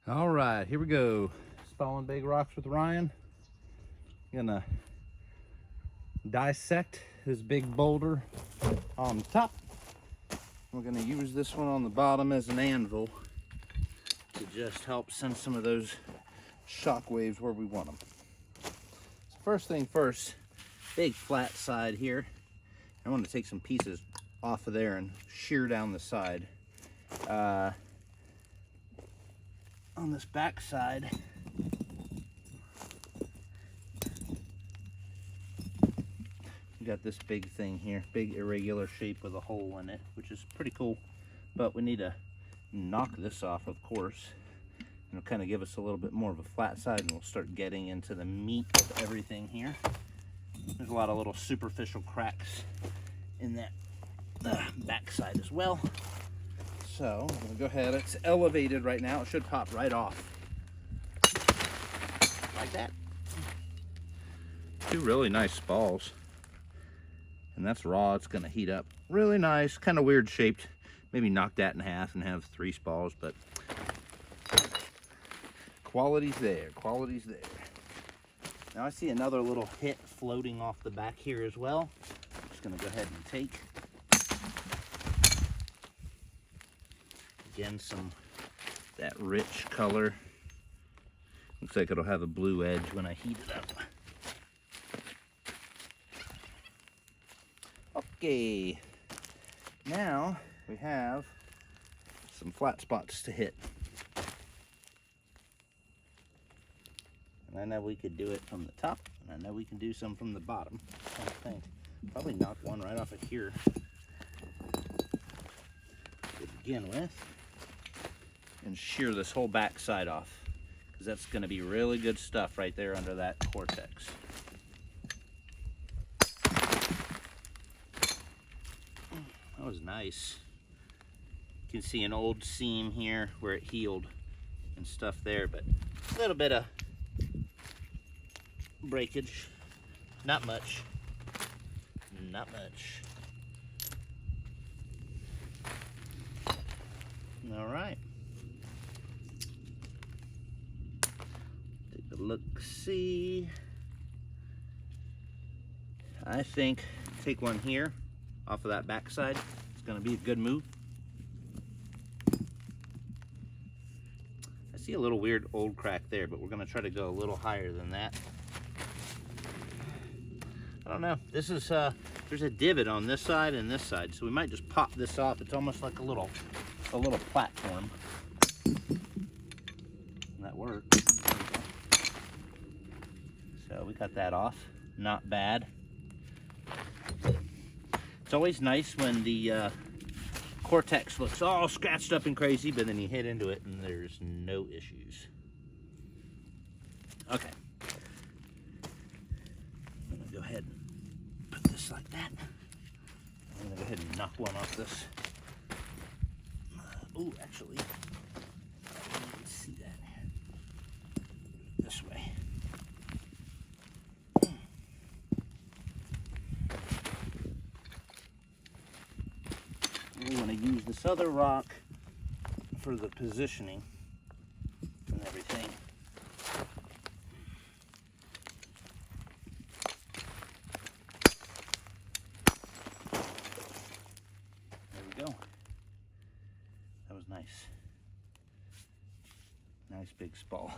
All right, here we go. Spalling big rocks with Ryan. Gonna dissect this big boulder on top. We're gonna use this one on the bottom as an anvil to just help send some of those shock waves where we want them. So first thing first, big flat side here. I want to take some pieces off of there and shear down the side. On this back side, we got this big thing here, big irregular shape with a hole in it, which is pretty cool, but we need to knock this off, of course, and it'll kind of give us a little bit more of a flat side, and we'll start getting into the meat of everything here. There's a lot of little superficial cracks in that back side as well. So I'm gonna go ahead, it's elevated right now, it should pop right off. Like that. Two really nice spalls. And that's raw, it's gonna heat up. Really nice, kind of weird shaped. Maybe knock that in half and have 3 spalls, but quality's there, quality's there. Now I see another little hit floating off the back here as well. I'm just gonna go ahead and take. Again, some that rich color. Looks like it'll have a blue edge when I heat it up. Okay, now we have some flat spots to hit. And I know we could do it from the top, and I know we can do some from the bottom. I think probably knock one right off of here to begin with, and shear this whole back side off, because that's going to be really good stuff right there under that cortex. That was nice. You can see an old seam here where it healed and stuff there, but a little bit of breakage. Not much. Not much. All right. Take a look, see. I think take one here off of that backside. It's going to be a good move. I see a little weird old crack there, but we're going to try to go a little higher than that. I don't know. This is there's a divot on this side and this side, so we might just pop this off. It's almost like a little platform. And that worked. So we got that off. Not bad. It's always nice when the cortex looks all scratched up and crazy, but then you hit into it and there's no issues. Okay. I'm gonna go ahead and put this like that. I'm gonna go ahead and knock one off this. Oh, actually, you can see that this way. We want to use this other rock for the positioning and everything. There we go. That was nice. Nice big spall.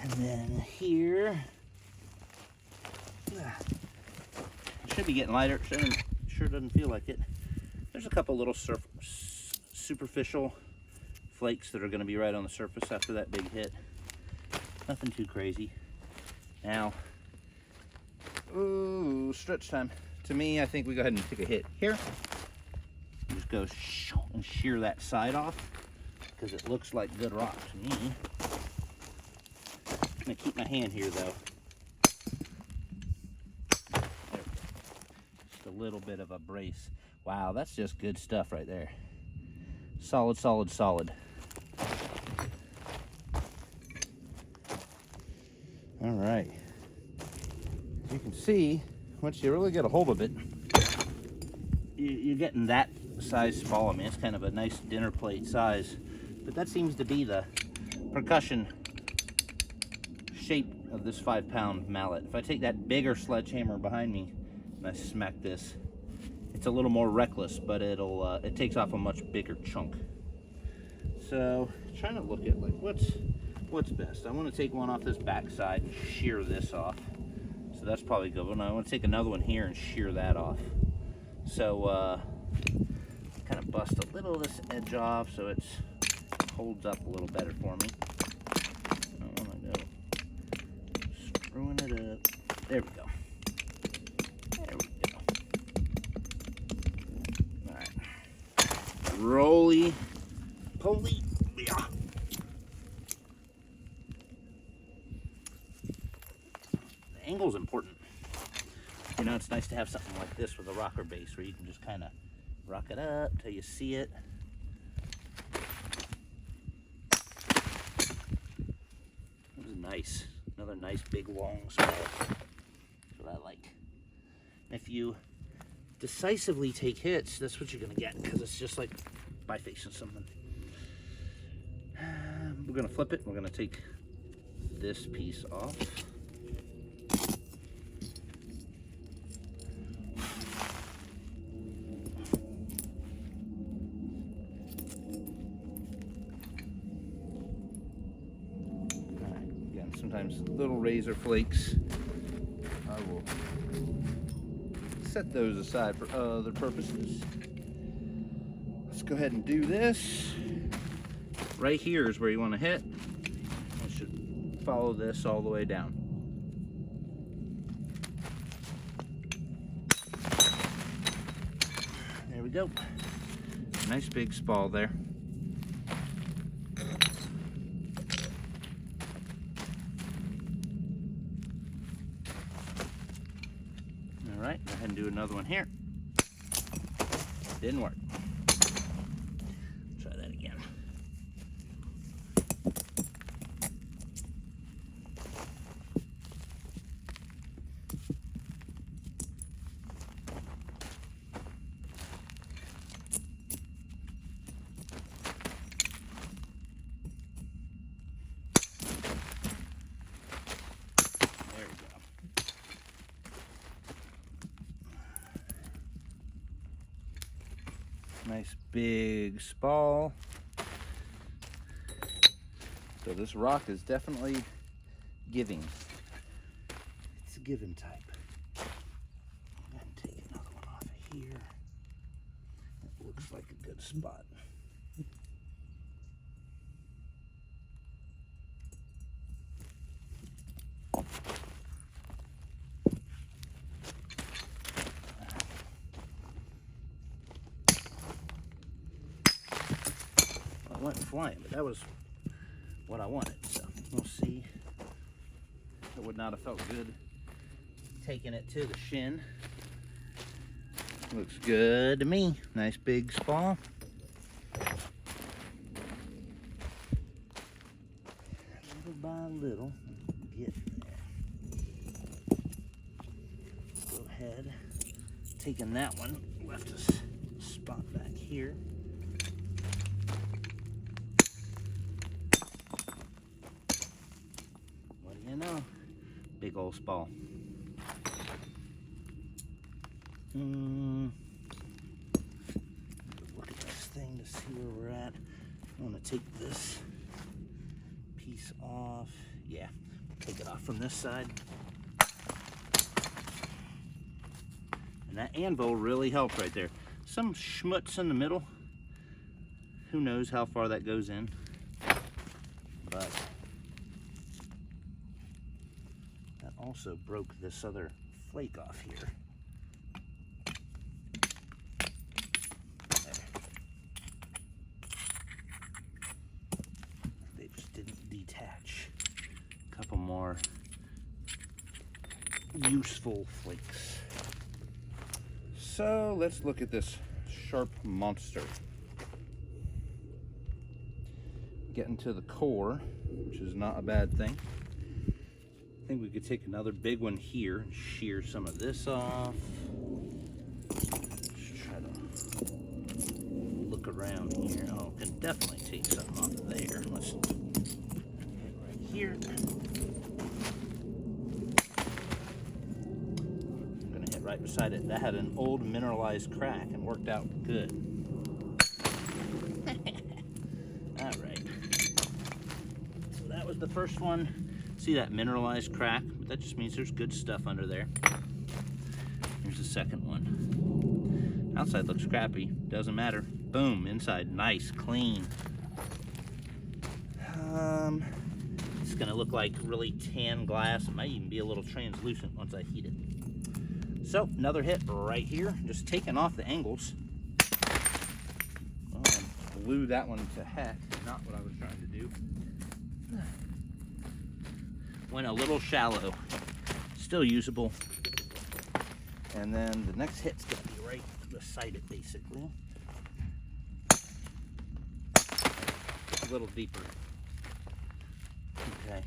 And then here, it should be getting lighter. Sure doesn't feel like it. There's a couple little superficial flakes that are going to be right on the surface after that big hit. Nothing too crazy. Now, ooh, stretch time. To me, I think we go ahead and take a hit here. Just go and shear that side off, because it looks like good rock to me. I'm going to keep my hand here though. Just a little bit of a brace. Wow, that's just good stuff right there. Solid, solid, solid. All right. You can see, once you really get a hold of it, you're getting that size Spall. I mean, it's kind of a nice dinner plate size, but that seems to be the percussion shape of this 5-pound mallet. If I take that bigger sledgehammer behind me and I smack this, it's a little more reckless, but it takes off a much bigger chunk. So trying to look at like what's best. I want to take one off this back side and shear this off. So that's probably good. And I want to take another one here and shear that off. So kind of bust a little of this edge off so it holds up a little better for me. I want to go screwing it up. There we go. There we go. All right. Roly poly. Yeah. The angle's important. You know, it's nice to have something like this with a rocker base where you can just kind of rock it up till you see it. That was nice. Another nice big long spall. That's what I like. If you decisively take hits, that's what you're gonna get, because it's just like bifacing something. We're gonna flip it. We're gonna take this piece off. Sometimes little razor flakes, I will set those aside for other purposes. Let's go ahead and do this. Right here is where you want to hit. I should follow this all the way down. There we go. Nice big spall there. Alright, go ahead and do another one here. Didn't work. Try that again. Nice big spall. So this rock is definitely giving. It's a giving type. And take another one off of here. It looks like a good spot. I went flying, but that was what I wanted, so we'll see. It would not have felt good taking it to the shin. Looks good to me. Nice big spall. Little by little, get there. Go ahead. Taking that one, left a spot back here. You know, big old spall. Look at this thing to see where we're at. I want to take this piece off. Yeah, take it off from this side. And that anvil really helped right there. Some schmutz in the middle. Who knows how far that goes in. But also broke this other flake off here. There. They just didn't detach. A couple more useful flakes. So let's look at this sharp monster. Getting to the core, which is not a bad thing. I think we could take another big one here and shear some of this off. Just try to around here. Oh, can definitely take something off of there. Let's hit right here. I'm gonna hit right beside it. That had an old mineralized crack and worked out good. All right. So that was the first one. See that mineralized crack? That just means there's good stuff under there. Here's the second one. Outside looks crappy, doesn't matter. Boom, inside nice, clean. It's gonna look like really tan glass. It might even be a little translucent once I heat it. So another hit right here, just taking off the angles. Oh, I blew that one to heck, not what I was trying to do. Went a little shallow, still usable. And then the next hit's gonna be right beside it, basically. A little deeper. Okay.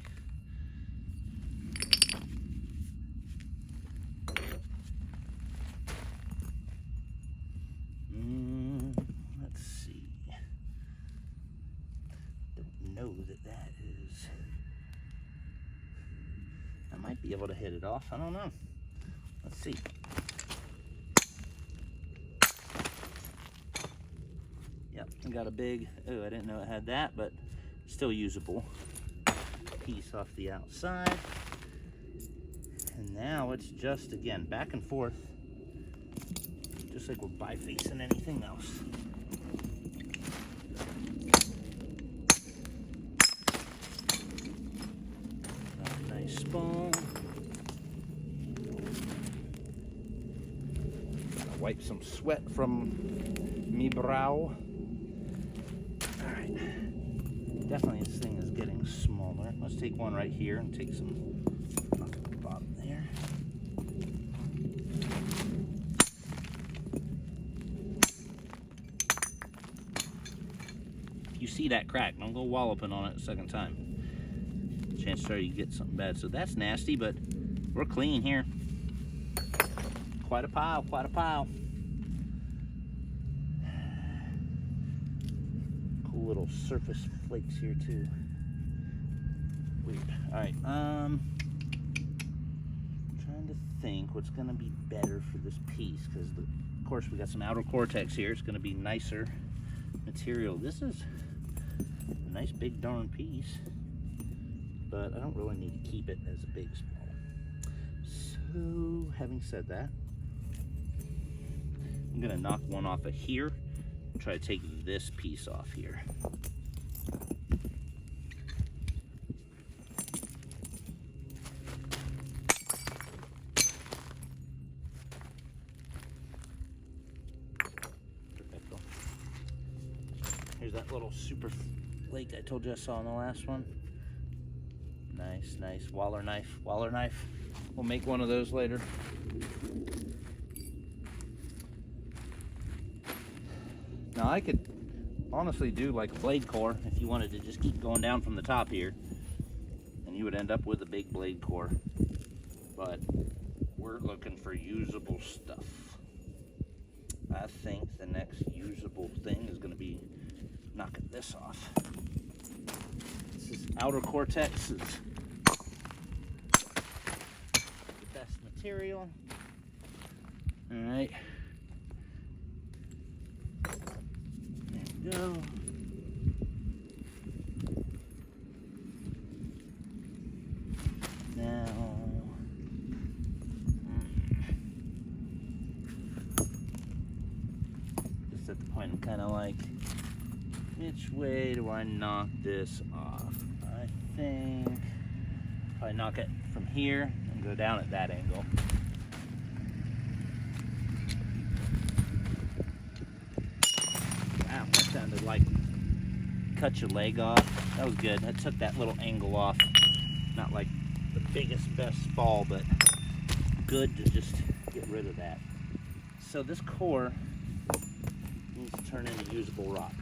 Let's see. Don't know that is. I might be able to hit it off. I don't know. Let's see. Yep, I got a big, oh, I didn't know it had that, but still usable piece off the outside. And now it's just, again, back and forth, just like we're bifacing anything else. Nice spall. Gotta wipe some sweat from me brow. Alright, definitely this thing is getting smaller. Let's take one right here and take some off the bottom there. If you see that crack, don't go walloping on it a second time. Chances are you get something bad. So that's nasty, but we're clean here. Quite a pile, quite a pile. Cool little surface flakes here too. Weird. All right, I'm trying to think what's gonna be better for this piece, because of course we got some outer cortex here. It's gonna be nicer material. This is a nice big darn piece, but I don't really need to keep it as a big spall. So having said that, I'm gonna knock one off of here and try to take this piece off here. Perfecto. Here's that little super flake I told you I saw in the last one. Nice, nice. Waller knife, Waller knife. We'll make one of those later. Now I could honestly do like a blade core if you wanted to just keep going down from the top here, and you would end up with a big blade core. But we're looking for usable stuff. I think the next usable thing is going to be knocking this off. This is outer cortex. It's the best material. All right. Go. Now, just at the point I'm kind of like, which way do I knock this off? I think probably knock it from here and go down at that angle. Wow, that sounded like cut your leg off. That was good. That took that little angle off. Not like the biggest, best spall, but good to just get rid of that. So this core needs to turn into usable rock.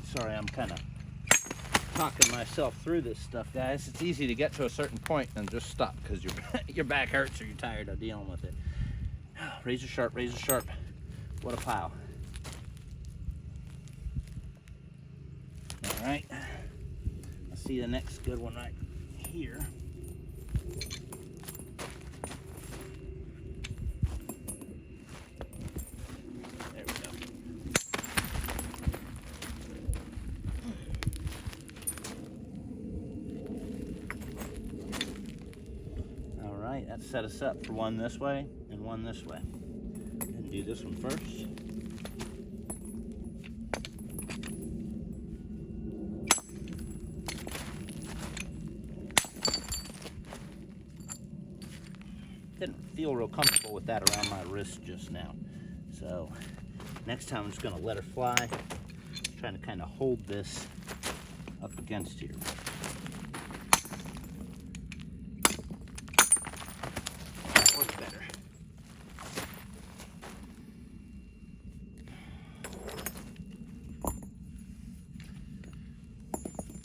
Sorry, I'm kind of talking myself through this stuff, guys. It's easy to get to a certain point and just stop because your back hurts or you're tired of dealing with it. razor sharp, razor sharp. What a pile. All right, I see the next good one right here. There we go. All right, that set us up for one this way and one this way. And do this one first. Didn't feel real comfortable with that around my wrist just now. So next time I'm just gonna let her fly. Trying to kind of hold this up against here. That works better.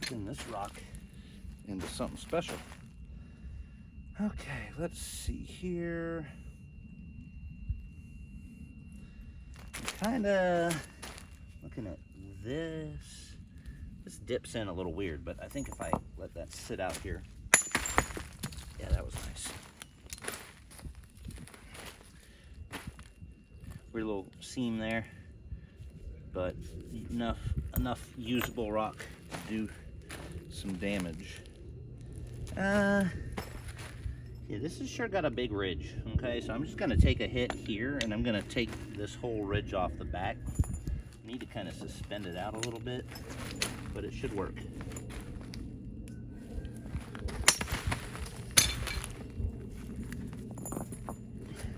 Turn this rock into something special. Okay, let's see here. Kind of looking at this. This dips in a little weird, but I think if I let that sit out here, yeah, that was nice. Weird little seam there, but enough usable rock to do some damage. Yeah, this has sure got a big ridge, okay? So I'm just gonna take a hit here and I'm gonna take this whole ridge off the back. I need to kind of suspend it out a little bit, but it should work.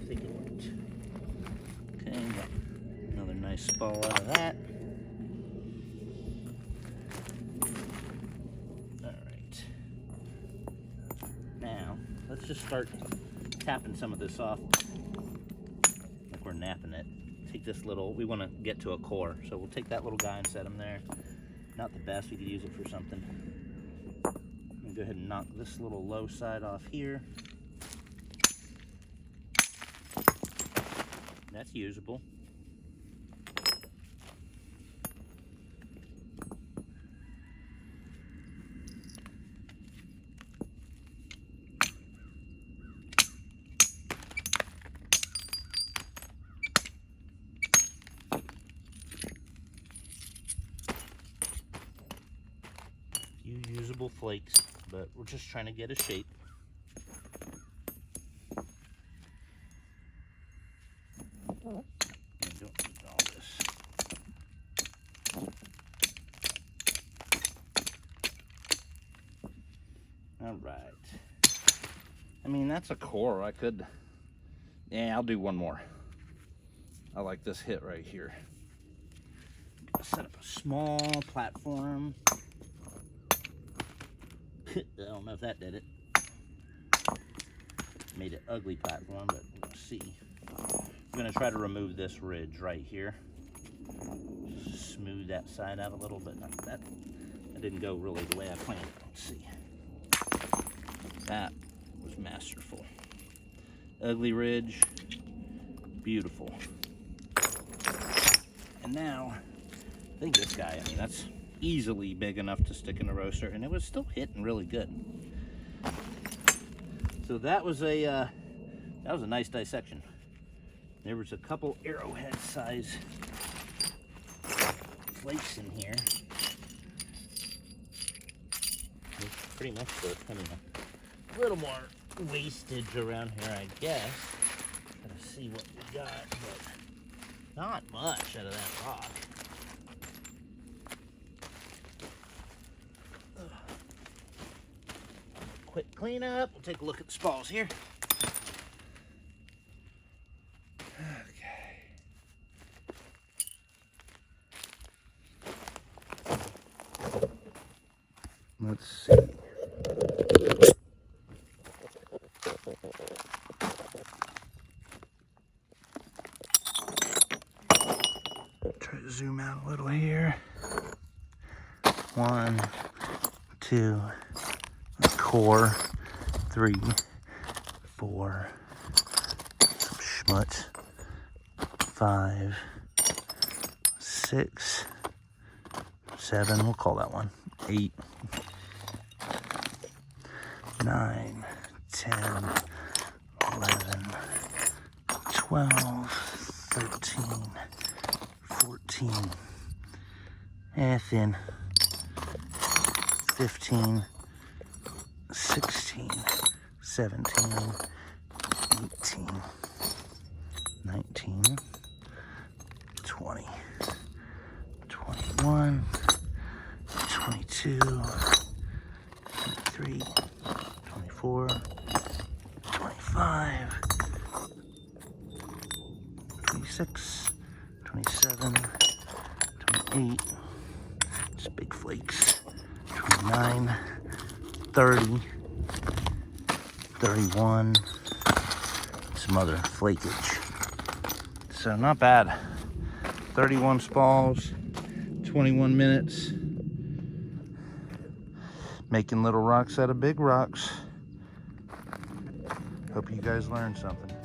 I think it worked. Okay, got another nice spall out of that. Let's just start tapping some of this off like we're napping it. Take this little, we want to get to a core, so we'll take that little guy and set him there. Not the best, we could use it for something. I'm gonna go ahead and knock this little low side off here. That's usable. Usable flakes, but we're just trying to get a shape. And don't need all this. All right. I mean, that's a core. I could, yeah, I'll do one more. I like this hit right here. Set up a small platform. I don't know if that did it. Made it ugly platform, but we'll see. I'm gonna try to remove this ridge right here. Just smooth that side out a little bit. That didn't go really the way I planned. Let's see. That was masterful. Ugly ridge, beautiful. And now, I think this guy, I mean, that's easily big enough to stick in a roaster, and it was still hitting really good. So that was a nice dissection. There was a couple arrowhead size flakes in here. It's pretty much the, I mean, a little more wastage around here, I guess. Gotta see what we got, but not much out of that rock. Quick cleanup. We'll take a look at the spalls here. Okay. Let's see. Try to zoom out a little here. 1, 2, core, 3, 4, some schmutz, 5, 6, 7, we'll call that one, 8, 9, 10, 11, 12, 13, 14, thin, 15, 16, 17, 18, 19, 20, 21, 22, 23, 24, 25, 26, 27, 28, just big flakes, 29, 30, 31, some other flakage. So not bad. 31 spalls, 21 minutes. Making little rocks out of big rocks. Hope you guys learned something.